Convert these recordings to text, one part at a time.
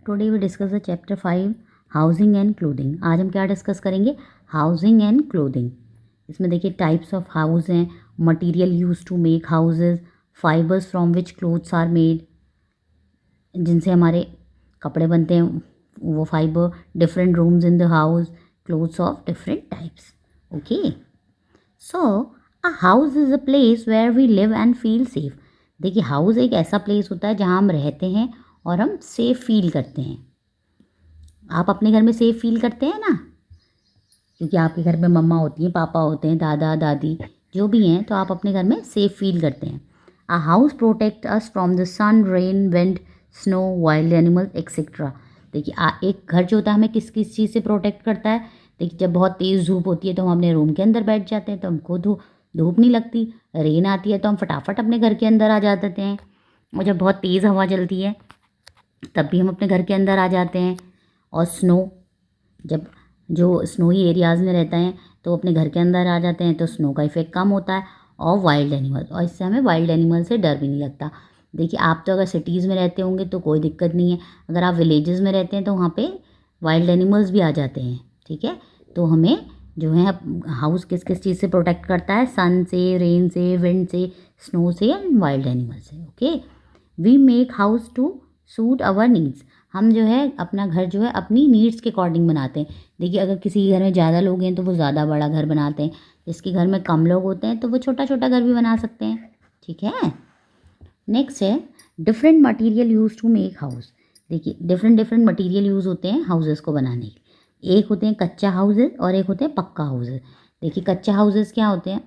Today we discuss the chapter 5 housing and clothing. आज हम क्या डिस्कस करेंगे? Housing and clothing. इसमें देखिए टाइप्स ऑफ हाउस हैं, material use to make houses, fibres from which clothes are made, जिनसे हमारे कपड़े बनते हैं वो fibre, different rooms in the house, clothes of different types. Okay, so a house is a place where we live and feel safe. देखिए house एक ऐसा place होता है जहाँ हम रहते हैं और हम सेफ फील करते हैं। आप अपने घर में सेफ फील करते हैं ना, क्योंकि आपके घर में मम्मा होती हैं, पापा होते हैं, दादा दादी जो भी हैं, तो आप अपने घर में सेफ फील करते हैं। A house protect us from the sun, rain, wind, snow, wild animals etcetera. देखिए एक घर जो होता है हमें किस किस चीज़ से प्रोटेक्ट करता है? देखिए जब बहुत तेज़ धूप होती है तो हम अपने रूम के अंदर बैठ जाते हैं, तो हमको धूप नहीं लगती। रेन आती है तो हम फटाफट अपने घर के अंदर आ जाते हैं, और जब बहुत तेज़ हवा चलती है तब भी हम अपने घर के अंदर आ जाते हैं। और स्नो, जब जो स्नोई एरियाज़ में रहता है तो अपने घर के अंदर आ जाते हैं, तो स्नो का इफेक्ट कम होता है। और वाइल्ड एनिमल, और इससे हमें वाइल्ड एनिमल से डर भी नहीं लगता। देखिए आप तो अगर सिटीज़ में रहते होंगे तो कोई दिक्कत नहीं है, अगर आप विलेजेस में रहते हैं तो वहाँ पे वाइल्ड एनिमल्स भी आ जाते हैं। ठीक है, तो हमें जो है हाउस किस किस चीज़ से प्रोटेक्ट करता है? सन से, रेन से, विंड से, स्नो से एंड वाइल्ड एनिमल से। Okay, we make house to suit our needs. हम जो है अपना घर जो है अपनी नीड्स के अकॉर्डिंग बनाते हैं। देखिए अगर किसी के घर में ज़्यादा लोग हैं तो वो ज़्यादा बड़ा घर बनाते हैं, जिसके घर में कम लोग होते हैं तो वो छोटा छोटा घर भी बना सकते हैं। ठीक है, नेक्स्ट है different material use to make house. देखिए डिफरेंट डिफरेंट मटेरियल यूज़ होते हैं हाउसेस को बनाने के। एक होते हैं कच्चा हाउसेस और एक होते हैं पक्का हाउसेस। देखिए कच्चा हाउसेस क्या होते हैं?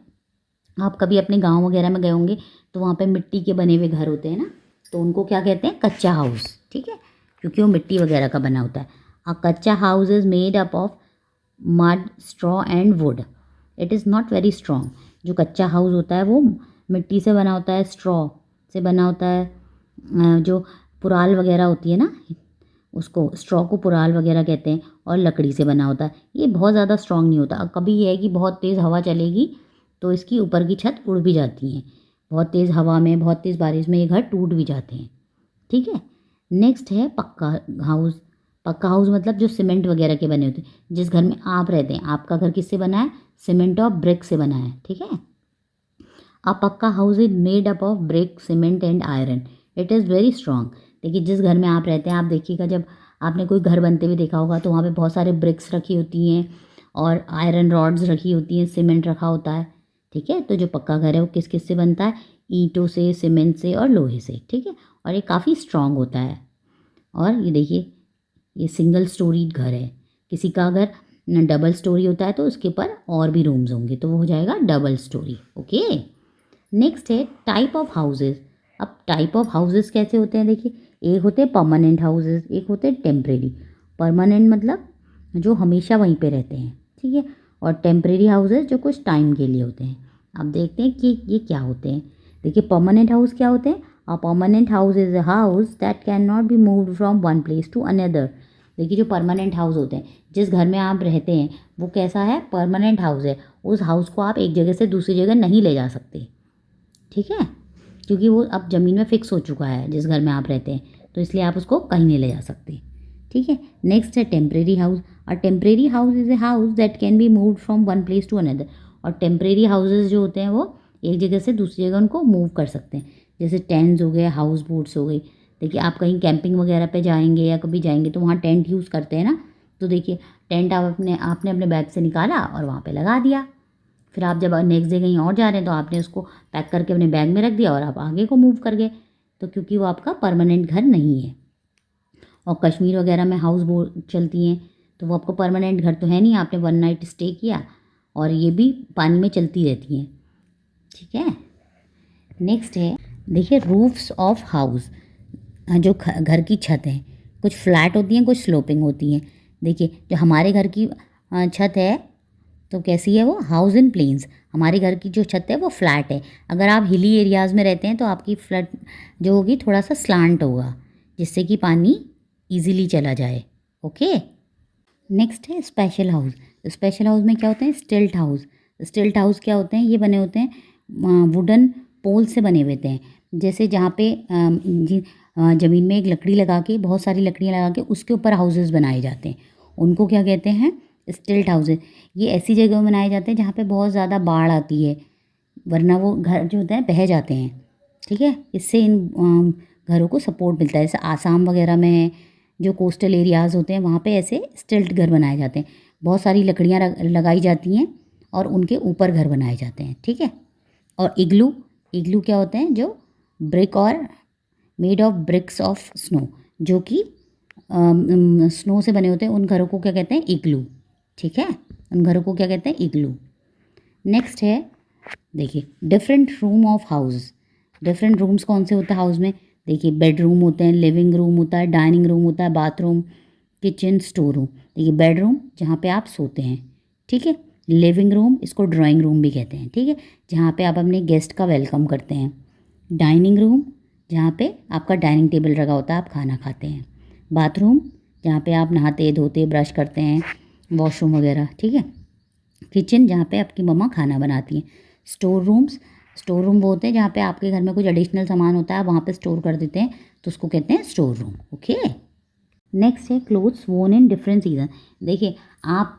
आप कभी अपने गांव वगैरह में गए होंगे तो वहाँ पे मिट्टी के बने हुए घर होते हैं ना, तो उनको क्या कहते हैं? कच्चा हाउस। ठीक है, क्योंकि वो मिट्टी वगैरह का बना होता है। अ कच्चा house is made up of mud, straw and would. It is not very strong. जो कच्चा हाउस होता है वो मिट्टी से बना होता है, स्ट्रॉ से बना होता है, जो पुराल वगैरह होती है ना, उसको स्ट्रॉ को पुराल वगैरह कहते हैं, और लकड़ी से बना होता है। ये बहुत ज़्यादा स्ट्रॉन्ग नहीं होता। कभी ये है कि बहुत तेज़ हवा चलेगी तो इसकी ऊपर की छत उड़ भी जाती हैं, बहुत तेज़ हवा में, बहुत तेज़ बारिश में ये घर टूट भी जाते हैं। ठीक है, नेक्स्ट है पक्का हाउस। पक्का हाउस मतलब जो सीमेंट वगैरह के बने होते हैं। जिस घर में आप रहते हैं, आपका घर किससे बना है? सीमेंट और ब्रिक से बना है। ठीक है, अ पक्का house is made up of brick, cement and iron. It is very strong. देखिए जिस घर में आप रहते हैं, आप देखिएगा जब आपने कोई घर बनते हुए देखा होगा तो वहाँ पे बहुत सारे ब्रिक्स रखी होती हैं और आयरन रॉड्स रखी होती हैं, सीमेंट रखा होता है। ठीक है, तो जो पक्का घर है वो किस किस से बनता है? ईंटों से, सीमेंट से और लोहे से। ठीक है, और ये काफ़ी स्ट्रॉन्ग होता है। और ये देखिए ये सिंगल स्टोरीड घर है। किसी का अगर डबल स्टोरी होता है तो उसके ऊपर और भी रूम्स होंगे, तो वो हो जाएगा डबल स्टोरी। ओके, नेक्स्ट है टाइप ऑफ हाउसेस। अब टाइप ऑफ हाउसेस कैसे होते हैं? देखिए एक होते हैं परमानेंट हाउसेस, एक होते हैं टेम्परेरी। परमानेंट मतलब जो हमेशा वहीं पे रहते हैं। ठीक है, और टेम्परेरी हाउसेस जो कुछ टाइम के लिए होते हैं। अब देखते हैं कि ये क्या होते हैं। देखिए परमानेंट हाउस क्या होते हैं? A permanent house is a house that can not be moved from one place to another. देखिए जो परमानेंट हाउस होते हैं, जिस घर में आप रहते हैं वो कैसा है? परमानेंट हाउस है। उस हाउस को आप एक जगह से दूसरी जगह नहीं ले जा सकते। ठीक है, क्योंकि वो अब ज़मीन में फिक्स हो चुका है जिस घर में आप रहते हैं, तो इसलिए आप उसको कहीं नहीं ले जा सकते। ठीक है, नेक्स्ट है टेम्परेरी हाउस। और temporary house is a house that can be moved from one place to another. और टेम्परेरी हाउसेज जो होते हैं वो एक जगह से दूसरी जगह उनको मूव कर सकते हैं, जैसे टेंट्स हो गए, हाउस बोट्स हो गई। देखिए आप कहीं कैंपिंग वगैरह पे जाएंगे या कभी जाएंगे तो वहाँ टेंट यूज़ करते हैं ना, तो देखिए टेंट आपने अपने बैग से निकाला और वहाँ पे लगा दिया। फिर आप जब नेक्स्ट डे कहीं और जा रहे हैं तो आपने उसको पैक करके अपने बैग में रख दिया और आप आगे को मूव कर गए, तो क्योंकि वो आपका परमानेंट घर नहीं है। और कश्मीर वगैरह में हाउस बोट चलती हैं, तो वो आपको परमानेंट घर तो है नहीं, आपने वन नाइट स्टे किया, और ये भी पानी में चलती रहती हैं। ठीक है, नेक्स्ट है देखिए रूफ्स ऑफ हाउस। जो घर की छत है, कुछ फ्लैट होती हैं, कुछ स्लोपिंग होती हैं। देखिए जो हमारे घर की छत है तो कैसी है वो? House in plains. हमारे घर की जो छत है वो फ्लैट है। अगर आप हिली एरियाज़ में रहते हैं तो आपकी फ्लैट जो होगी थोड़ा सा स्लांट होगा, जिससे कि पानी इजीली चला जाए। ओके, नेक्स्ट है स्पेशल हाउस। स्पेशल हाउस में क्या होते हैं? स्टिल्ट हाउस। स्टिल्ट हाउस क्या होते हैं? ये बने होते हैं वुडन पोल से बने हुए होते हैं, जैसे जहाँ पे ज़मीन में एक लकड़ी लगा के, बहुत सारी लकड़ियाँ लगा के उसके ऊपर हाउसेस बनाए जाते हैं, उनको क्या कहते हैं? स्टिल्ट हाउसेस। ये ऐसी जगह बनाए जाते हैं जहाँ पे बहुत ज़्यादा बाढ़ आती है, वरना वो घर जो होते हैं बह जाते हैं। ठीक है, इससे इन घरों को सपोर्ट मिलता है। जैसे आसाम वगैरह में है, जो कोस्टल एरियाज़ होते हैं वहाँ पे ऐसे स्टिल्ट घर बनाए जाते हैं, बहुत सारी लकड़ियाँ लगाई जाती हैं और उनके ऊपर घर बनाए जाते हैं। ठीक है, और इग्लू, इग्लू क्या होते हैं? जो ब्रिक और made of bricks of snow, जो कि स्नो से बने होते हैं, उन घरों को क्या कहते हैं? इग्लू। ठीक है, उन घरों को क्या कहते हैं? इग्लू। नेक्स्ट है, देखिए different room of house. Different rooms कौन से होते हैं हाउस में? देखिए बेडरूम होते हैं, लिविंग रूम होता है, डाइनिंग रूम होता है, बाथरूम, किचन, स्टोर रूम। देखिए बेडरूम जहाँ पे आप सोते हैं, ठीक है। लिविंग रूम, इसको ड्राइंग रूम भी कहते हैं, ठीक है, जहाँ पे आप अपने गेस्ट का वेलकम करते हैं। डाइनिंग रूम, जहाँ पे आपका डाइनिंग टेबल लगा होता है, आप खाना खाते हैं। बाथरूम, जहाँ पे आप नहाते धोते ब्रश करते हैं, वॉशरूम वगैरह, ठीक है। किचन, जहाँ पे आपकी मम्मा खाना बनाती हैं। स्टोर रूम्स, स्टोर रूम वो होते हैं जहाँ पे आपके घर में कुछ एडिशनल सामान होता है, वहाँ पे स्टोर कर देते हैं, तो उसको कहते हैं स्टोर रूम। ओके, नेक्स्ट है clothes worn in different season. देखिए आप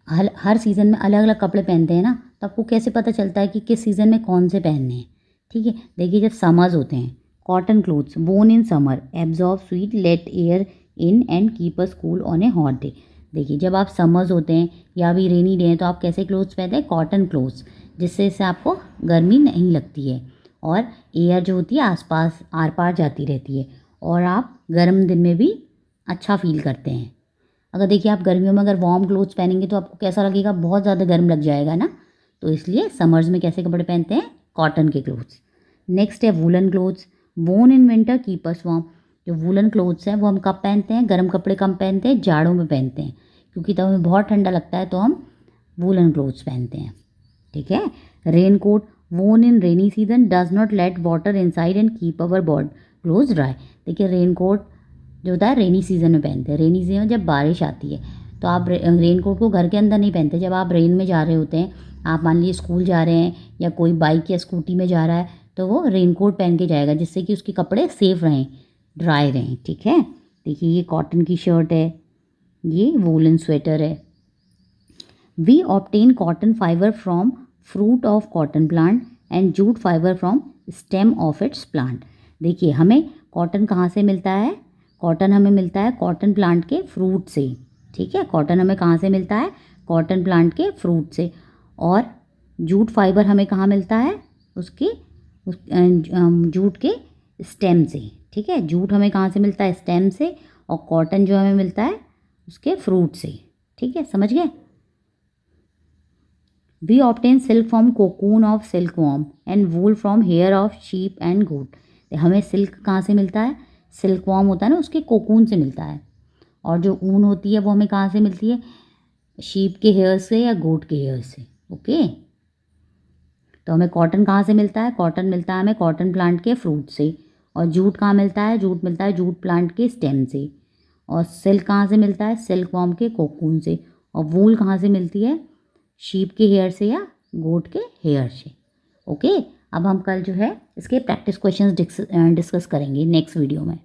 हर सीज़न में अलग अलग कपड़े पहनते हैं ना, तो आपको कैसे पता चलता है कि किस सीज़न में कौन से पहनने हैं? ठीक है, देखिए जब समर्स होते हैं, cotton clothes worn in summer absorb sweat let air in and keep us cool on a hot day. देखिए जब आप समर्स होते हैं या अभी रेनी डे हैं, तो आप कैसे क्लोथ्स पहनते हैं? कॉटन क्लोथ्स, जिससे इससे आपको गर्मी नहीं लगती है और एयर जो होती है आसपास आर पार जाती रहती है, और आप गर्म दिन में भी अच्छा फील करते हैं। अगर देखिए आप गर्मियों में अगर वार्म क्लोथ्स पहनेंगे तो आपको कैसा लगेगा? बहुत ज़्यादा गर्म लग जाएगा ना, तो इसलिए समर्स में कैसे कपड़े पहनते हैं? कॉटन के क्लोथ्स। नेक्स्ट है woollen clothes worn in winter keep us warm. जो वूलन क्लोथ्स हैं वो हम कब पहनते हैं? गर्म कपड़े कम पहनते हैं, जाड़ों में पहनते हैं, क्योंकि तब हमें बहुत ठंडा लगता है तो हम वूलन क्लोथ्स पहनते हैं। ठीक है, rain coat worn in rainy season does not let water inside and keep our body close dry. देखिए रेन कोट जो होता है रेनी सीज़न में पहनते हैं। रेनी सीजन में जब बारिश आती है तो आप रेन कोट को घर के अंदर नहीं पहनते। जब आप रेन में जा रहे होते हैं, आप मान लीजिए स्कूल जा रहे हैं या कोई बाइक या स्कूटी में जा रहा है, तो वो रेन कोट पहन के जाएगा, जिससे कि उसके कपड़े सेफ रहें, ड्राई रहें। ठीक है, देखिए ये कॉटन की शर्ट है, ये वूलन स्वेटर है। We obtain cotton fibre from fruit of cotton plant and jute fibre from stem of its plant. देखिए हमें कॉटन कहाँ से मिलता है? कॉटन हमें मिलता है कॉटन प्लांट के फ्रूट से। ठीक है, कॉटन हमें कहाँ से मिलता है? कॉटन प्लांट के फ्रूट से। और जूट फाइबर हमें कहाँ मिलता है? उसके जूट के स्टेम से। ठीक है, जूट हमें कहाँ से मिलता है? स्टेम से। और कॉटन जो हमें मिलता है उसके फ्रूट से। ठीक है, समझ गए? We obtain silk from cocoon of silk worm and wool from hair of sheep and goat. हमें सिल्क कहाँ से मिलता है? सिल्क वॉर्म होता है ना, उसके कोकून से मिलता है। और जो ऊन होती है वो हमें कहाँ से मिलती है? शीप के हेयर से या गोट के हेयर से। ओके, तो हमें कॉटन कहाँ से मिलता है? कॉटन मिलता है हमें कॉटन प्लांट के फ्रूट से। और जूट कहाँ मिलता है? जूट मिलता है जूट प्लांट के स्टेम से। और सिल्क कहाँ से मिलता है? सिल्क वॉर्म के कोकून से। और वूल कहाँ से मिलती है? शीप के हेयर से या गोट के हेयर से। ओके, अब हम कल जो है इसके प्रैक्टिस क्वेश्चंस डिस्कस करेंगे नेक्स्ट वीडियो में।